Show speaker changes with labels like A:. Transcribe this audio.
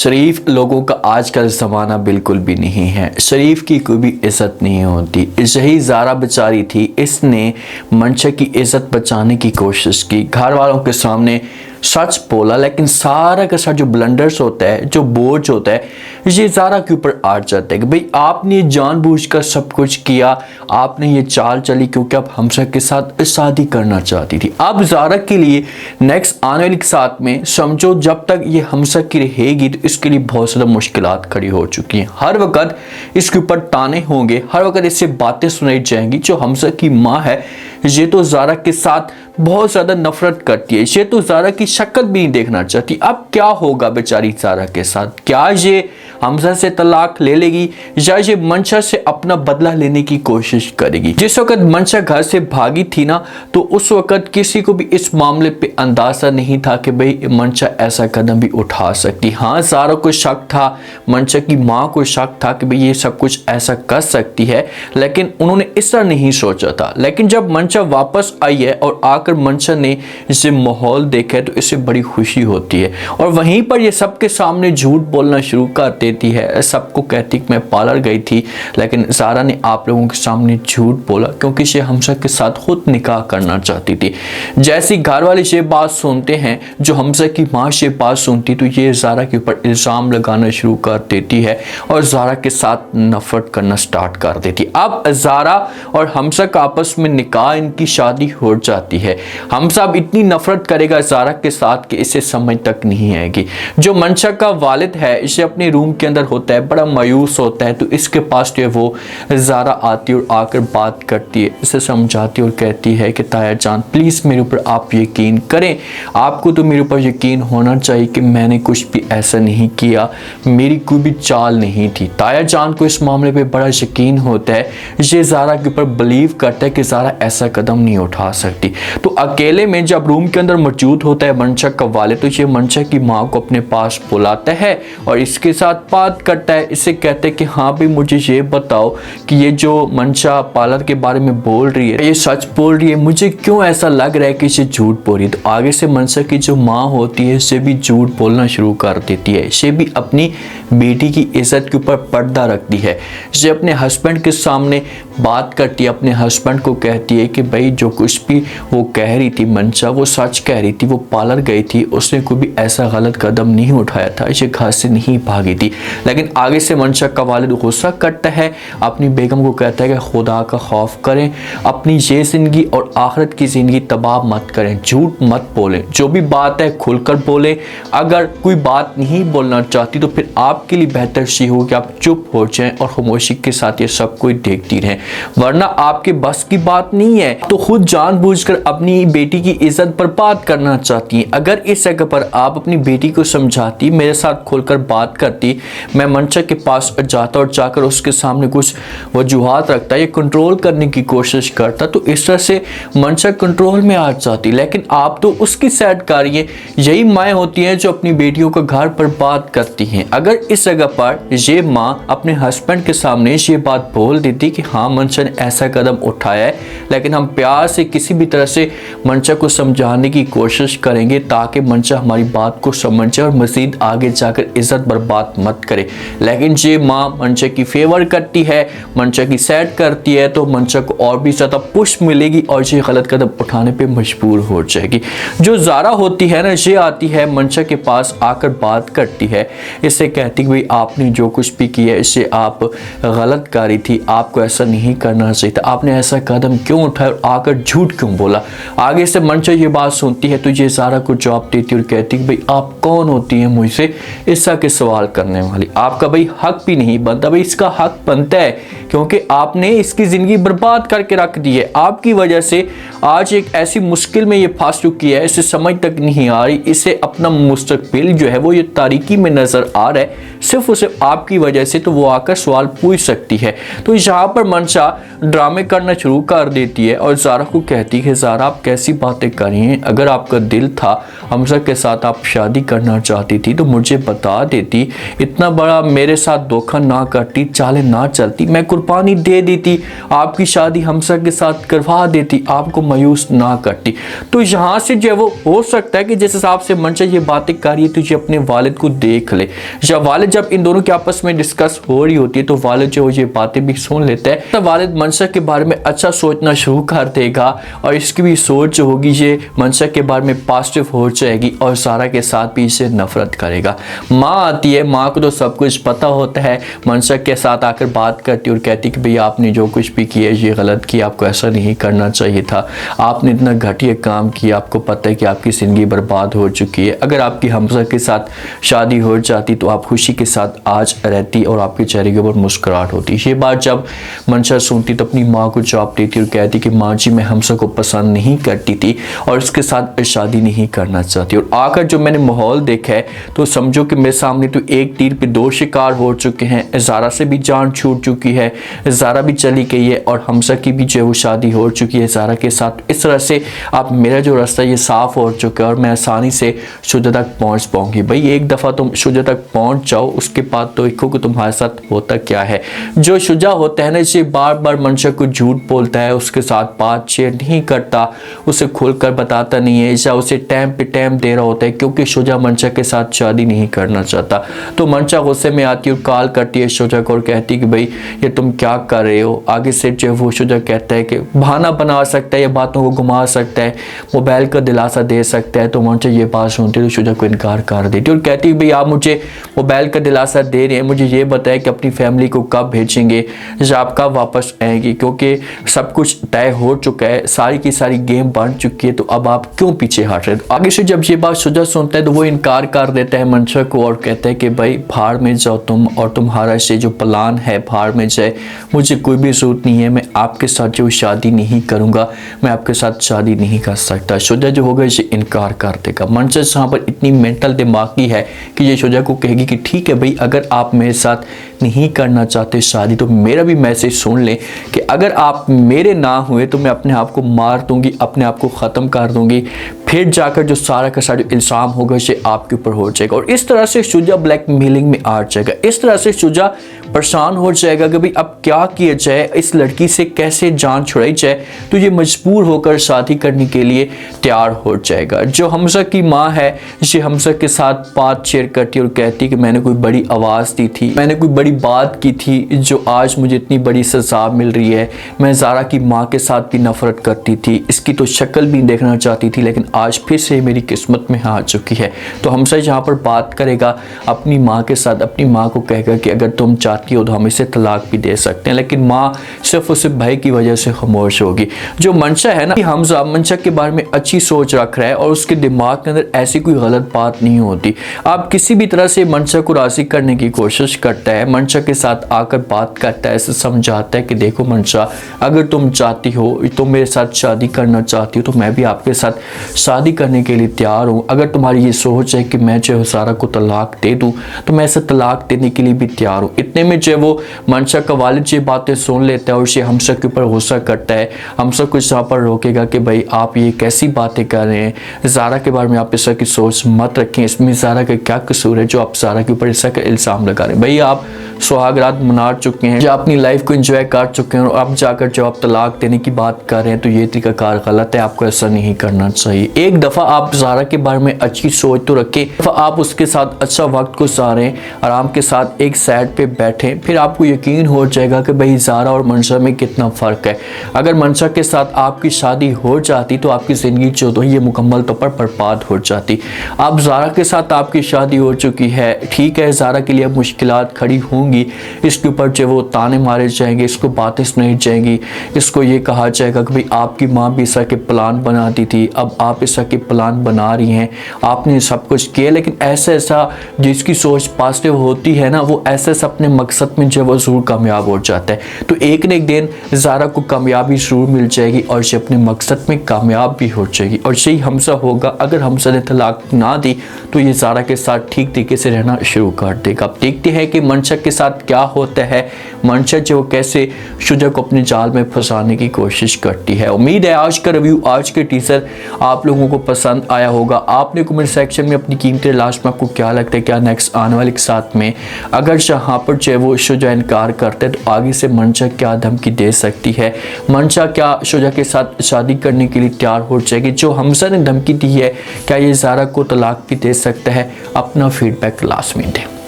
A: शरीफ लोगों का आजकल ज़माना बिल्कुल भी नहीं है। शरीफ की कोई भी इज़्ज़त नहीं होती। यही ज़ारा बेचारी थी, इसने मंशा की इज़्ज़त बचाने की कोशिश की, घर वालों के सामने सच बोला, लेकिन सारा का सारा जो ब्लंडर्स होता है, जो बोझ होता है, ये ज़ारा के ऊपर आ जाता है कि भाई आपने जानबूझकर सब कुछ किया, आपने ये चाल चली क्योंकि आप हमशा के साथ शादी करना चाहती थी। अब ज़ारा के लिए नेक्स्ट आने वाले साथ में समझो जब तक ये हमशा की रहेगी तो इसके लिए बहुत ज़्यादा मुश्किलात खड़ी हो चुकी हैं। हर वक्त इसके ऊपर ताने होंगे, हर वक्त इससे बातें सुनाई जाएंगी। जो हमशा की माँ है ये तो ज़ारा के साथ बहुत ज़्यादा नफरत करती है, ये तो ज़ारा की शक्ल भी नहीं देखना चाहती। अब क्या होगा बेचारी ज़ारा के साथ? क्या ये हमजा से तलाक ले लेगी या ये मंशा से अपना बदला लेने की कोशिश करेगी? जिस वक्त मंशा घर से भागी थी ना, तो उस वक्त किसी को भी इस मामले पे अंदाजा नहीं था कि भाई मंशा ऐसा कदम भी उठा सकती। हाँ, ज़ारा को शक था, मंशा की माँ को शक था कि भाई ये सब कुछ ऐसा कर सकती है, लेकिन उन्होंने इस तरह नहीं सोचा था। लेकिन जब मंशा वापस आई है और आकर मंशा ने इसे माहौल देखा है तो इसे बड़ी खुशी होती है, और वहीं पर ये सबके सामने झूठ बोलना शुरू कर देती है। सबको कहती कि मैं पार्लर गई थी, लेकिन ज़ारा ने आप लोगों के सामने झूठ बोला क्योंकि ये हमशा के साथ खुद निकाह करना चाहती थी। जैसी घर वाले ये बात सुनते हैं, जो हमशा की माँ ये बात सुनती, तो ये ज़ारा के ऊपर इल्ज़ाम लगाना शुरू कर देती है और ज़ारा के साथ नफरत करना स्टार्ट कर देती। अब ज़ारा और हमशा का आपस में निकाह, इनकी शादी हो जाती है। हमशा अब इतनी नफरत करेगा ज़ारा के साथ कि इसे समझ तक नहीं आएगी। जो मंशा का वालिद है, इसे अपने रूम के अंदर होता है, बड़ा मायूस होता है, तो इसके पास जो है वो ज़ारा आती और आकर बात करती है, इसे समझाती और कहती है कि ताया जान प्लीज़ मेरे ऊपर आप यकीन करें, आपको तो मेरे ऊपर यकीन होना चाहिए कि मैंने कुछ भी ऐसा नहीं किया, मेरी कोई भी चाल नहीं थी। ताया जान को इस मामले पे बड़ा यकीन होता है, ये ज़ारा के ऊपर बिलीव करता है कि ज़ारा ऐसा कदम नहीं उठा सकती। तो अकेले में जब रूम के अंदर मौजूद होता है मंशा का वालिद, तो ये मंशा की माँ को अपने पास बुलाता है और इसके साथ बात करता है। इससे कहते हैं कि हाँ भाई मुझे ये बताओ कि ये जो मंशा पार्लर के बारे में बोल रही है, ये सच बोल रही है? मुझे क्यों ऐसा लग रहा है कि ये झूठ बोल रही है? तो आगे से मंशा की जो माँ होती है इसे भी झूठ बोलना शुरू कर देती है। ये भी अपनी बेटी की इज्जत के ऊपर पर्दा रखती है। ये अपने हस्बैंड के सामने बात करती है, अपने हस्बैंड को कहती है कि भाई जो कुछ भी वो कह रही थी मंशा, वो सच कह रही थी, वो पार्लर गई थी, उसने कोई भी ऐसा गलत कदम नहीं उठाया था, ये घर से नहीं भागी थी। लेकिन आगे से मंशा का वालिद गुस्सा करता है, अपनी बेगम को कहता है कि खुदा का खौफ करें, अपनी ये ज़िंदगी और आखिरत की ज़िंदगी तबाह मत करें, झूठ मत बोलें, जो भी बात है खुलकर बोलें। अगर कोई बात नहीं बोलना चाहती तो फिर आपके लिए बेहतर सी हो कि आप चुप हो जाएं और खामोशी के साथ ये सब कोई देखती रहें, वरना आपके बस की बात नहीं है। तो खुद जानबूझकर अपनी बेटी की इज्जत बर्बाद करना चाहती हैं। अगर इस जगह पर आप अपनी बेटी को समझाती, मेरे साथ खुलकर बात करती, मैं मंशा के पास जाता और जाकर उसके सामने कुछ वजूहात रखता, ये कंट्रोल करने की कोशिश करता, तो इस तरह से मंशा कंट्रोल में आ जाती। लेकिन आप तो उसकी साइड कर रही हैं। यही माएँ होती हैं जो अपनी बेटियों का घर बर्बाद करती हैं। अगर इस जगह पर ये माँ अपने हस्बैंड के सामने ये बात बोल देती कि हाँ मंशा ने ऐसा कदम उठाया है, लेकिन हम प्यार से किसी भी तरह से मंशा को समझाने की कोशिश करेंगे ताकि मंशा हमारी बात को समझे और मज़ीद आगे जाकर इज़्ज़त बर्बाद मत करे। लेकिन ये माँ मंशा की फेवर करती है, मंशा की साइड करती है, तो मंशा को और भी ज़्यादा पुश मिलेगी और ये गलत कदम उठाने पे मजबूर हो जाएगी। जो ज़ारा होती है ना, ये आती है मंशा के पास आकर बात करती है, इससे कहती भाई आपने जो कुछ भी किया इससे आप गलत कर रही थी, आपको ऐसा नहीं करना चाहिए था, आपने ऐसा कदम क्यों उठाया और आकर झूठ क्यों बोला? आगे से मंशा ये बात सुनती है तो ये ज़ारा को जवाब देती और कहती कि भाई आप कौन होती हैं मुझसे इस तरह के सवाल करने वाली? आपका भाई हक भी नहीं बनता। भाई इसका हक बनता है क्योंकि आपने इसकी ज़िंदगी बर्बाद करके रख दी है। आपकी वजह से आज एक ऐसी मुश्किल में ये फंस चुकी है, इसे समझ तक नहीं आ रही, इसे अपना मुस्तकबिल जो है वो ये तारीकी में नज़र आ रहा है, सिर्फ उसे आपकी वजह से, तो वो आकर सवाल पूछ सकती है। तो यहाँ पर मंशा ड्रामे करना शुरू कर देती है और ज़ारा को कहती है ज़ारा आप कैसी बातें कर रही हैं? अगर आपका दिल था हमजा के साथ आप शादी करना चाहती थी तो मुझे बता देती, इतना बड़ा मेरे साथ धोखा ना करती, चालें ना चलती, मैं कुर्बानी दे देती, आपकी शादी हमजा के साथ करवा देती, आपको मायूस ना करती। तो यहाँ से जो है वो हो सकता है कि जिस हिसाब से मंशा ये बातें कर रही है तो ये अपने वालिद को देख ले, या वालिद जब इन दोनों के आपस में डिस्कस हो रही होती है तो वालिद जो ये बातें भी सुन लेता है, तो वालिद मंशा के बारे में अच्छा सोचना शुरू कर देगा और इसकी भी सोच जो होगी ये मंशा के बारे में पॉजिटिव हो जाएगी और सारा के साथ भी इसे नफरत करेगा। माँ आती है, माँ को तो सब कुछ पता होता है, मंशा के साथ आकर बात करती और कहती कि भाई आपने जो कुछ भी किया ये गलत किया, आपको ऐसा नहीं करना चाहिए था, आपने इतना घटिया काम किया, आपको पता है कि आपकी ज़िंदगी बर्बाद हो चुकी है, अगर आपकी हमजा के साथ शादी हो जाती तो आप खुशी के साथ आज रहती और आपके चेहरे के ऊपर मुस्कुराहट होती। ये बात जब मंशा सुनती तो अपनी माँ को जवाब देती और कहती कि माँ जी मैं हमजा को पसंद नहीं करती थी और इसके साथ शादी नहीं करना चाहती, और आकर जो मैंने माहौल देखा है तो समझो कि मेरे सामने तो एक तीर पे दो शिकार हो चुके हैं, ज़ारा से भी जान छूट चुकी है, ज़ारा भी चली गई है और हमजा की भी जो वो शादी हो चुकी है ज़ारा के साथ। इस तरह से अब मेरा जो रास्ता ये साफ़ हो चुका है और मैं आसानी से शुजा तक पहुँच पाऊँगी। भाई एक दफ़ा तुम शुजा तक पहुँच जाओ उसके बाद तो देखो कि तुम्हारे साथ होता क्या है। जो शुजा होता है ना इसे बार बार मंशा को झूठ बोलता है, उसके साथ बात शेयर नहीं करता, उसे खुलकर बताता नहीं है, या उसे टाइम पे टाइम दे रहा होता है क्योंकि शुजा मंशा के साथ शादी नहीं करना चाहता। तो मंशा गुस्से में आती है और कॉल करती है शुजा को और कहती है कि भाई ये तुम क्या कर रहे हो। आगे से जो वो शुजा कहता है कि बहाना बना सकता है या बातों को घुमा सकता है, मोबाइल का दिलासा दे सकता है। तो मंशा ये बात सुनती है तो शुजा को इनकार कर देती है और कहती है भाई आप मुझे मोबाइल का दिलासा दे रहे हैं, मुझे ये बताया कि अपनी फैमिली को कब भेजेंगे, या आप कब वापस आएंगी, क्योंकि सब कुछ तय हो चुका है, सारी की सारी गेम बन चुकी है, तो अब आप क्यों पीछे हट रहे हो। आगे से जब ये बात शुजा सुनता है तो वो इनकार कर देता है मंशा को और कहता है कि भाई भाड़ में जाओ तुम और तुम्हारा से जो प्लान है भाड़ में जाए, मुझे कोई भी जरूरत नहीं है, मैं आपके साथ जो शादी नहीं करूँगा, मैं आपके साथ शादी नहीं कर सकता। शुजा जो होगा इसे इनकार कर देगा। मंशा यहाँ पर इतनी मेंटल दिमागी है कि ये शुजा को कहेगी कि ठीक है भाई अगर आप मेरे साथ नहीं करना चाहते शादी तो मेरा भी मैसेज सुन लें कि अगर आप मेरे ना हुए तो मैं अपने आप को मार दूंगी, अपने आप को ख़त्म कर दूंगी, फिर जाकर जो सारा का सारा इल्ज़ाम होगा इसे आपके ऊपर हो जाएगा। और इस तरह से शुजा ब्लैकमेलिंग में आ जाएगा, इस तरह से शुजा परेशान हो जाएगा कि भाई अब क्या किया जाए, इस लड़की से कैसे जान छुड़ाई जाए। तो ये मजबूर होकर शादी करने के लिए तैयार हो जाएगा। जो हमजा की माँ है ये हमजा के साथ बात शेयर करती और कहती कि मैंने कोई बड़ी आवाज़ दी थी, मैंने कोई बड़ी बात की थी जो आज मुझे इतनी बड़ी सज़ा मिल रही है। मैं ज़ारा की माँ के साथ भी नफरत करती थी, इसकी तो शक्ल भी देखना चाहती थी, लेकिन आज फिर से मेरी किस्मत में आ चुकी है। तो हमजा यहाँ पर बात करेगा अपनी माँ के साथ, अपनी माँ को कहेगा कि अगर तुम चाहती हो तो हम इसे तलाक भी दे सकते हैं, लेकिन माँ सिर्फ उसे भय की वजह से खामोश होगी। जो मंशा है ना, हमजा मंशा के बारे में अच्छी सोच रख रहा है और उसके दिमाग के अंदर ऐसी कोई गलत बात नहीं होती। आप किसी भी तरह से मंशा को राज़ी करने की कोशिश करता है, मंशा के साथ आकर बात करता है, ऐसे समझाता है कि देखो मंशा अगर तुम चाहती हो, तुम मेरे साथ शादी करना चाहती हो तो मैं भी आपके साथ शादी करने के लिए तैयार हूँ। अगर तुम्हारी ये सोच है कि मैं जो ज़ारा को तलाक दे दूँ तो मैं ऐसे तलाक देने के लिए भी तैयार हूँ। इतने में जो वो मंशा का वालिद ये बातें सुन लेता है और ये हमजा के ऊपर गुस्सा करता है। हमजा कुछ यहाँ पर रोकेगा कि भाई आप ये कैसी बातें कर रहे हैं, ज़ारा के बारे में आप इस तरह की सोच मत रखें, इसमें ज़ारा का क्या कसूर है जो आप ज़ारा के ऊपर इस तरह का इल्ज़ाम लगा रहे हैं। भाई आप सुहागरात मना चुके हैं, जो अपनी लाइफ को एंजॉय कर चुके हैं और अब जाकर जब आप तलाक देने की बात कर रहे हैं तो ये तरीकाकार गलत है, आपको ऐसा नहीं करना चाहिए। एक दफ़ा आप ज़ारा के बारे में अच्छी सोच तो रखें, आप उसके साथ अच्छा वक्त गुजारें, आराम के साथ एक साइड पे बैठें, फिर आपको यकीन हो जाएगा कि भाई ज़ारा और मंशा में कितना फ़र्क है। अगर मंशा के साथ आपकी शादी हो जाती तो आपकी ज़िंदगी जो तो ये मुकम्मल तौर पर बर्बाद हो जाती। अब ज़ारा के साथ आपकी शादी हो चुकी है, ठीक है, ज़ारा के लिए अब मुश्किलात खड़ी होंगी, इसके ऊपर जो वो ताने मारे जाएंगे, इसको बातें सुनाई जाएंगी, इसको ये कहा जाएगा कि भाई आपकी माँ भी इस तरह के प्लान बनाती थी, अब आप इस तरह के प्लान बना रही हैं, आपने सब कुछ किया। लेकिन ऐसा जिसकी सोच पॉजिटिव होती है ना वो ऐसे अपने मकसद में जो वो ज़रूर कामयाब हो जाता है। तो एक न एक दिन ज़ारा को कामयाबी ज़रूर मिल जाएगी और ये अपने मकसद में कामयाब भी हो जाएगी। और यही हमजा होगा, अगर हमजा ने तलाक ना दी तो ये ज़ारा के साथ ठीक तरीके से रहना शुरू कर देगा। अब देखते हैं कि मंशा के साथ क्या होता है, मंशा जो कैसे शुजा को अपने जाल में फंसाने की कोशिश करती है। उम्मीद है आज का रिव्यू, आज के टीजर आप लोगों को पसंद आया होगा। आपने कमेंट सेक्शन में अपनी कीमती लास्ट में आपको क्या लगता है, क्या नेक्स्ट आने वाले के साथ में अगर जहाँ पर जो है वो शुजा इनकार करते हैं तो आगे से मंशा क्या धमकी दे सकती है, मंशा क्या शुजा के साथ शादी करने के लिए तैयार हो जाएगी, जो हमजा ने धमकी दी है क्या ये ज़ारा को तलाक भी दे सकता है। अपना फीडबैक लास्ट में दें।